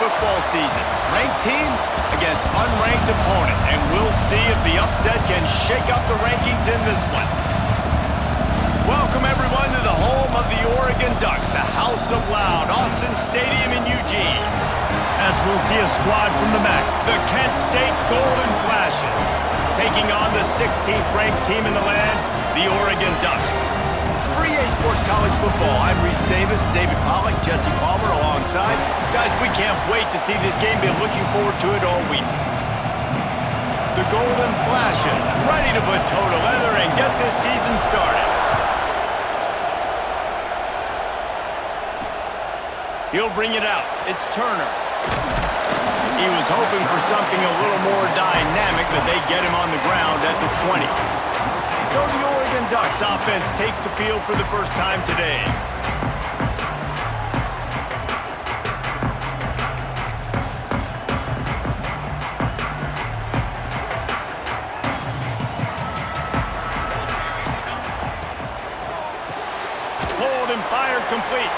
football season. Ranked team against unranked opponent, and we'll see if the upset can shake up the rankings in this one. Welcome, everyone, to the home of the Oregon Ducks, the House of Loud, Autzen Stadium in Eugene. As we'll see a squad from the MAC, the Kent State Golden Flashes, taking on the 16th ranked team in the land, the Oregon Ducks. For EA Sports College Football, I'm Reese Davis, David Pollack, Jesse Palmer alongside. Guys, we can't wait to see this game. Been looking forward to it all week. The Golden Flashes ready to put toe to leather and get this season started. He'll bring it out. It's Turner. He was hoping for something a little more dynamic, but they get him on the ground at the 20. So the Oregon Ducks offense takes the field for the first time today. Hold and fire complete.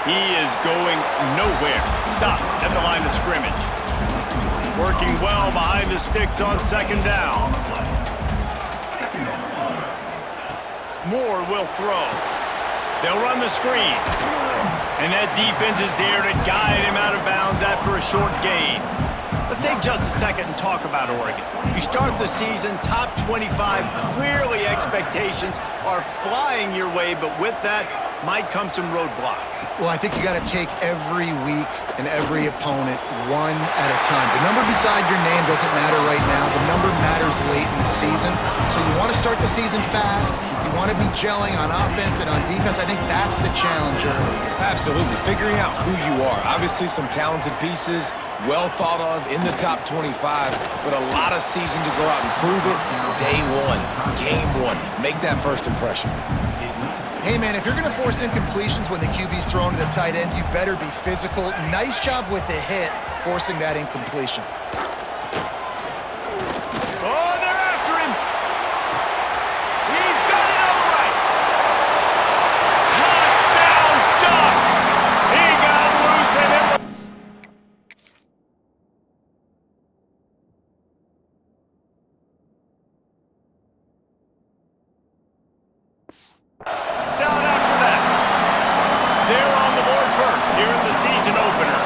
He is going nowhere. Stop at the line of scrimmage. Working well behind the sticks on second down. Moore will throw. They'll run the screen. And that defense is there to guide him out of bounds after a short gain. Let's take just a second and talk about Oregon. You start the season top 25. Clearly expectations are flying your way, but with that might come some roadblocks. Well, I think you got to take every week and every opponent one at a time. The number beside your name doesn't matter right now. The number matters late in the season. So you want to start the season fast. You want to be gelling on offense and on defense. I think that's the challenge early. Absolutely. Figuring out who you are. Obviously some talented pieces, well thought of in the top 25, but a lot of season to go out and prove it. Day one, game one. Make that first impression. Hey, man, if you're going to force incompletions when the QB's thrown to the tight end, you better be physical. Nice job with the hit, forcing that incompletion. Oh, they're after him. He's got it all right. Touchdown, Ducks. He got loose and it. Out after that. They're on the board first here in the season opener.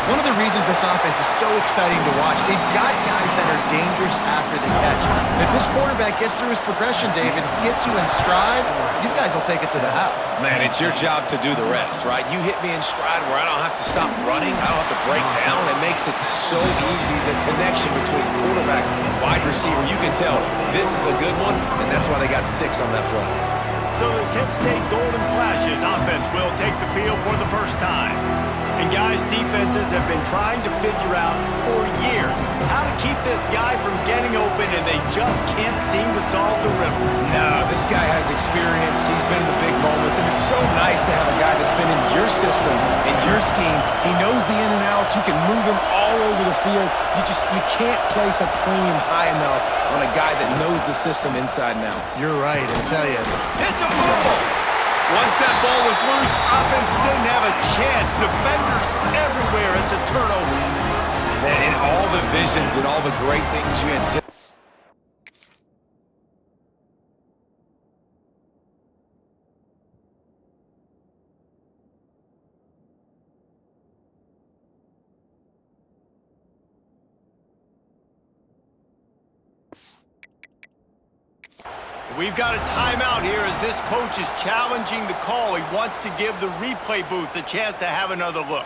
One of the reasons this offense is so exciting to watch, they've got guys that are dangerous after the catch. And if this quarterback gets through his progression, David, hits you in stride, these guys will take it to the house. Man, it's your job to do the rest, right? You hit me in stride where I don't have to stop running. I don't have to break down. It makes it so easy, the connection between quarterback and wide receiver. You can tell this is a good one, and that's why they got 6 on that play. So the Kent State Golden Flashes offense will take the field for the first time. And guys, defenses have been trying to figure out for years how to keep this guy from getting open, and they just can't seem to solve the riddle. No, this guy has experience. He's been in the big moments, and it's so nice to have a guy that's been in your system, in your scheme. He knows the in and outs. You can move him all over the field. You can't place a premium high enough on a guy that knows the system inside and out. You're right, I tell you. It's a fumble. Once that ball was loose, offense didn't have a chance. Defenders everywhere. It's a turnover. And all the visions and all the great things you anticipate. We've got a timeout here as this coach is challenging the call. He wants to give the replay booth a chance to have another look.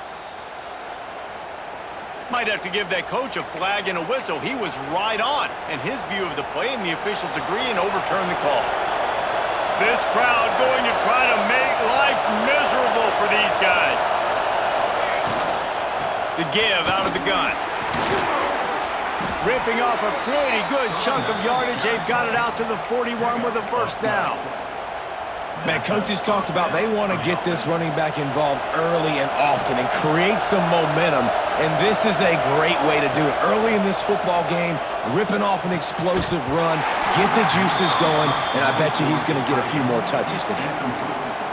Might have to give that coach a flag and a whistle. He was right on in his view of the play, and the officials agree and overturn the call. This crowd going to try to make life miserable for these guys. The give out of the gun. Ripping off a pretty good chunk of yardage. They've got it out to the 41 with a first down. Man, coaches talked about they want to get this running back involved early and often and create some momentum, and this is a great way to do it. Early in this football game, ripping off an explosive run, get the juices going, and I bet you he's going to get a few more touches today.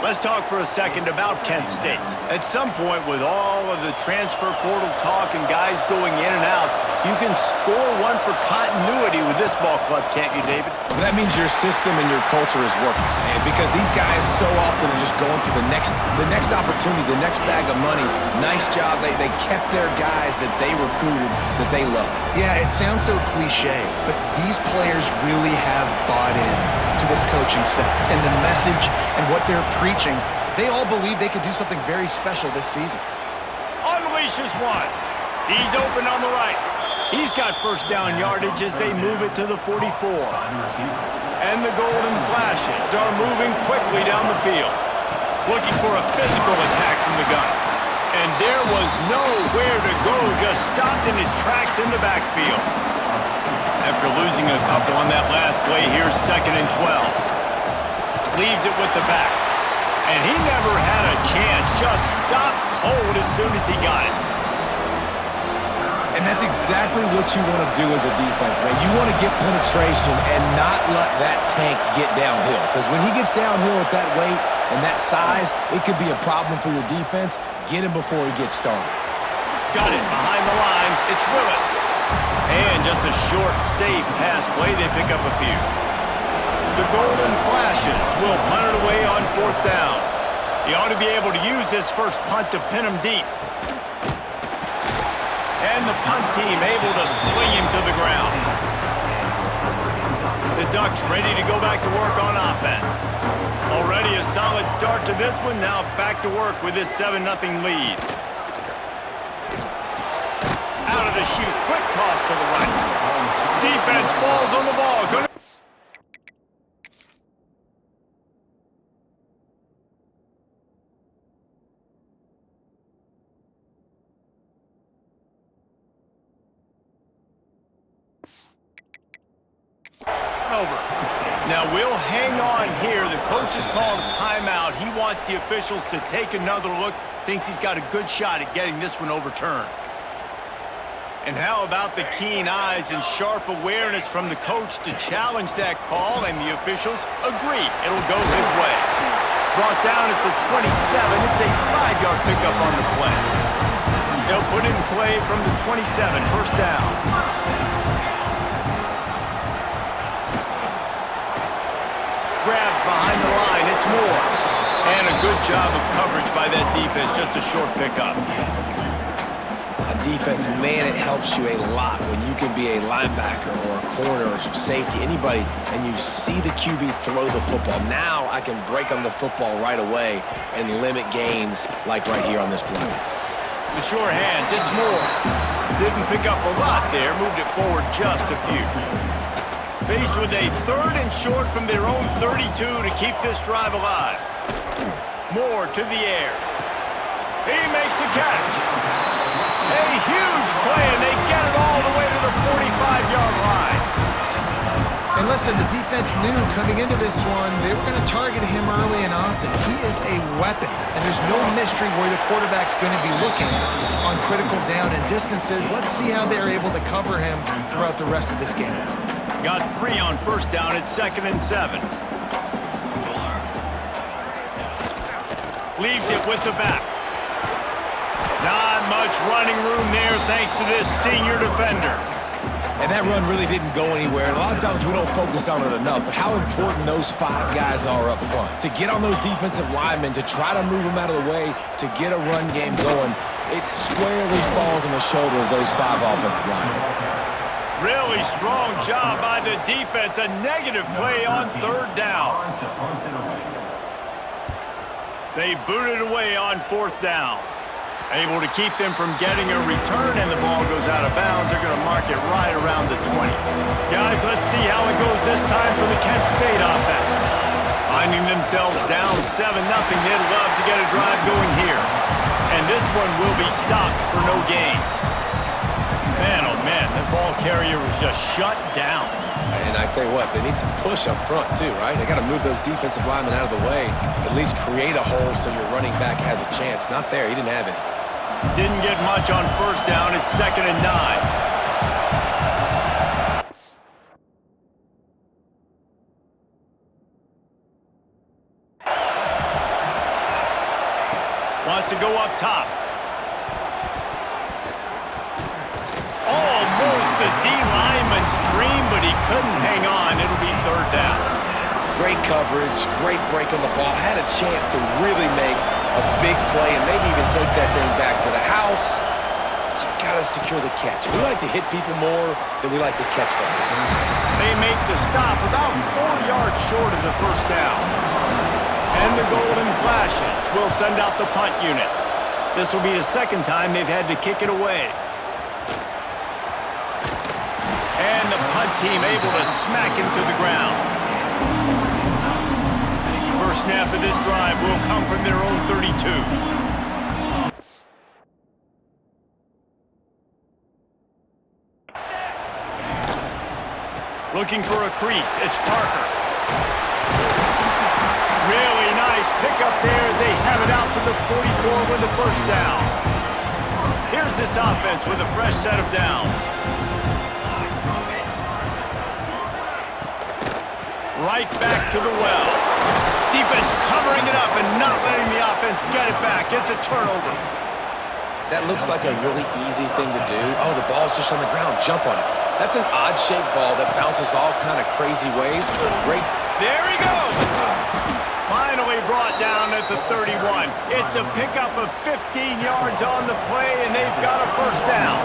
Let's talk for a second about Kent State. At some point, with all of the transfer portal talk and guys going in and out, you can score one for continuity with this ball club, can't you, David? That means your system and your culture is working, man, because these guys so often are just going for the next opportunity, the next bag of money. Nice job. They kept their guys that they recruited, that they love. Yeah, it sounds so cliche, but these players really have bought in to this coaching staff and the message and what they're preaching. They all believe they could do something very special this season. Unleashes one. He's open on the right. He's got first down yardage as they move it to the 44. And the Golden Flashes are moving quickly down the field, looking for a physical attack from the gun. And there was nowhere to go, just stopped in his tracks in the backfield. After losing a couple on that last play, here's 2nd and 12. Leaves it with the back. And he never had a chance, just stopped cold as soon as he got it. And that's exactly what you want to do as a defense, man. You want to get penetration and not let that tank get downhill. Because when he gets downhill at that weight and that size, it could be a problem for your defense. Get him before he gets started. Got it behind the line. It's Willis. And just a short, safe pass play. They pick up a few. The Golden Flashes will punt it away on 4th down. He ought to be able to use this first punt to pin him deep. And the punt team able to sling him to the ground. The Ducks ready to go back to work on offense. Already a solid start to this one. Now back to work with this 7-0 lead. Out of the chute. Quick toss to the right. Defense falls on the ball. Good. Over. Now we'll hang on here. The coach has called a timeout. He wants the officials to take another look. Thinks he's got a good shot at getting this one overturned. And how about the keen eyes and sharp awareness from the coach to challenge that call, and the officials agree it'll go his way. Brought down at the 27. It's a 5-yard pickup on the play. They'll put it in play from the 27. First down. Grabbed behind the line, it's Moore. And a good job of coverage by that defense, just a short pickup. Defense, man, it helps you a lot when you can be a linebacker or a corner or safety, anybody, and you see the QB throw the football. Now I can break on the football right away and limit gains like right here on this play. The sure hands, it's Moore. Didn't pick up a lot there, moved it forward just a few. Faced with a 3rd and short from their own 32 to keep this drive alive. Moore to the air. He makes a catch. A huge play, and they get it all the way to the 45-yard line. And listen, the defense knew coming into this one, they were going to target him early and often. He is a weapon, and there's no mystery where the quarterback's going to be looking on critical down and distances. Let's see how they're able to cover him throughout the rest of this game. Got 3 on first down at 2nd and 7. Leaves it with the back. Not much running room there thanks to this senior defender. And that run really didn't go anywhere. And a lot of times we don't focus on it enough, but how important those 5 guys are up front. To get on those defensive linemen, to try to move them out of the way, to get a run game going, it squarely falls on the shoulder of those 5 offensive linemen. Really strong job by the defense. A negative play on 3rd down. They booted away on 4th down. Able to keep them from getting a return, and the ball goes out of bounds. They're going to mark it right around the 20. Guys, let's see how it goes this time for the Kent State offense. Finding themselves down 7-0, they'd love to get a drive going here. And this one will be stopped for no gain. Man, oh man, that ball carrier was just shut down. And I tell you what, they need some push up front too, right? They got to move those defensive linemen out of the way, at least create a hole so your running back has a chance. Not there, he didn't have any. Didn't get much on first down. It's 2nd and 9. wants to go up top. Almost a D-lineman's dream, but he couldn't hang on. It'll be third down. Great coverage, great break on the ball. Had a chance to really make a big play and maybe even take that thing back to the house. But you got to secure the catch. We like to hit people more than we like to catch balls. They make the stop about 4 yards short of the first down. And the golden flashes will send out the punt unit. This will be the second time they've had to kick it away. And the punt team able to smack him to the ground. First snap of this drive will come from their own 32. Looking for a crease, it's Parker. Really nice pickup there as they have it out to the 44 with the first down. Here's this offense with a fresh set of downs. Right back to the well. Defense covering it up and not letting the offense get it back. It's a turnover. That looks like a really easy thing to do. Oh, the ball's just on the ground. Jump on it. That's an odd-shaped ball that bounces all kind of crazy ways. Great. There he goes. Finally brought down at the 31. It's a pickup of 15 yards on the play, and they've got a first down.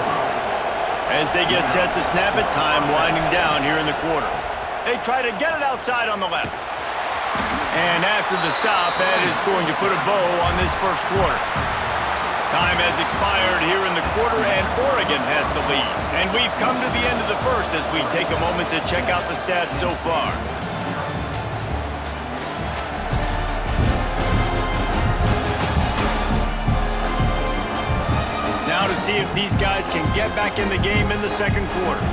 As they get set to snap it, time winding down here in the quarter. They try to get it outside on the left. And after the stop, that is going to put a bow on this first quarter. Time has expired here in the quarter, and Oregon has the lead. And we've come to the end of the first as we take a moment to check out the stats so far. Now to see if these guys can get back in the game in the second quarter.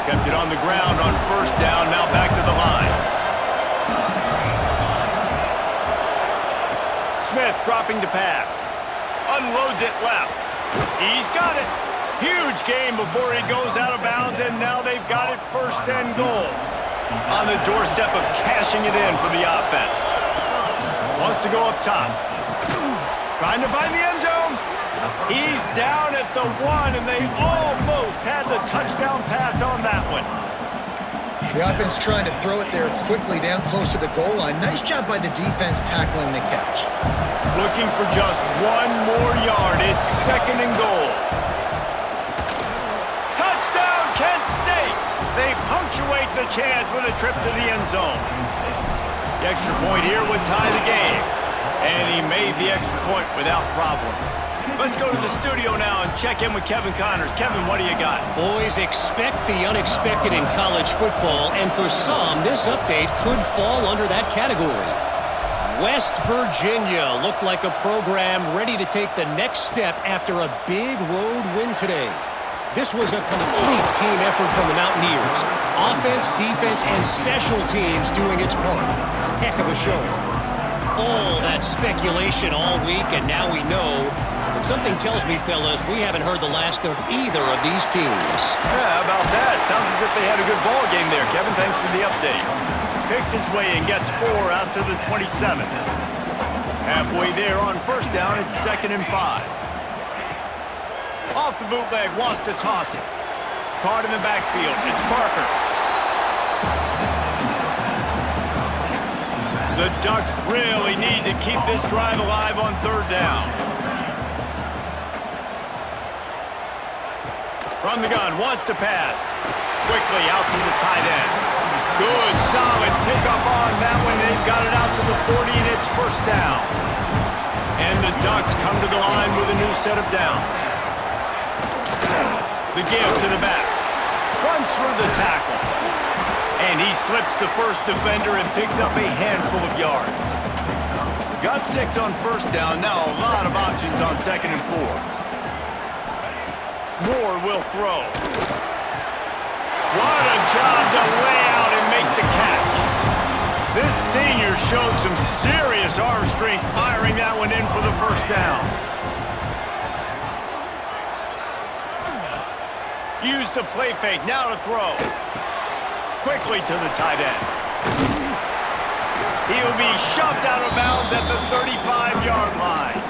Kept it on the ground on first down, now back to the line. Smith dropping to pass. Unloads it left. He's got it. Huge game before he goes out of bounds, and now they've got it first and goal. On the doorstep of cashing it in for the offense. Wants to go up top. Trying to find the end zone. He's down at the 1, and they almost had the touchdown pass on that one. The offense trying to throw it there quickly down close to the goal line. Nice job by the defense tackling the catch. Looking for just 1 more yard. It's second and goal. Touchdown, Kent State! They punctuate the chance with a trip to the end zone. The extra point here would tie the game. And he made the extra point without problem. Let's go to the studio now and check in with Kevin Connors. Kevin, what do you got? Boys, expect the unexpected in college football, and for some, this update could fall under that category. West Virginia looked like a program ready to take the next step after a big road win today. This was a complete team effort from the Mountaineers. Offense, defense, and special teams doing its part. Heck of a show. All that speculation all week, and now we know. But something tells me, fellas, we haven't heard the last of either of these teams. Yeah, how about that? Sounds as if they had a good ball game there. Kevin, thanks for the update. Picks his way and gets 4 out to the 27. Halfway there on first down, it's 2nd and 5. Off the bootleg, wants to toss it. Caught in the backfield, it's Parker. The Ducks really need to keep this drive alive on third down. From the gun, wants to pass. Quickly out to the tight end. Good, solid pickup on that one. They've got it out to the 40, and it's first down. And the Ducks come to the line with a new set of downs. The give to the back. Runs through the tackle. And he slips the first defender and picks up a handful of yards. Got 6 on first down. Now a lot of options on 2nd and 4. Moore will throw. What a job to lay out and make the catch. This senior showed some serious arm strength firing that one in for the first down. Use the play fake, now to throw. Quickly to the tight end. He'll be shoved out of bounds at the 35-yard line.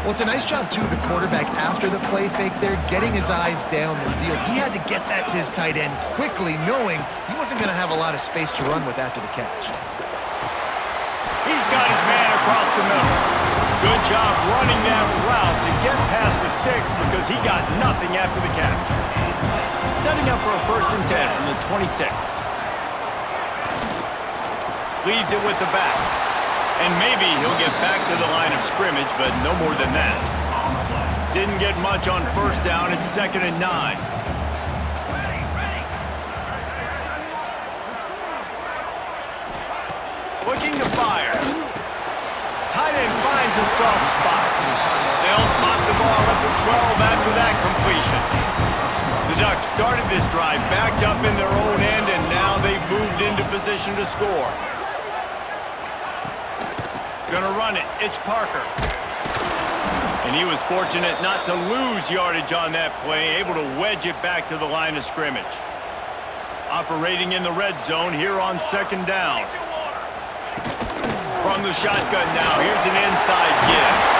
Well, it's a nice job, too, of the quarterback after the play fake there, getting his eyes down the field. He had to get that to his tight end quickly, knowing he wasn't going to have a lot of space to run with after the catch. He's got his man across the middle. Good job running that route to get past the sticks because he got nothing after the catch. Setting up for a 1st and 10 from the 26. Leaves it with the back. And maybe he'll get back to the line of scrimmage, but no more than that. Didn't get much on 1st down. It's 2nd and 9. Looking to fire. Tight end finds a soft spot. They'll spot the ball at the 12 after that completion. The Ducks started this drive backed up in their own end, and now they've moved into position to score. Gonna run it. It's Parker. And he was fortunate not to lose yardage on that play, able to wedge it back to the line of scrimmage. Operating in the red zone here on 2nd down. From the shotgun now, here's an inside give.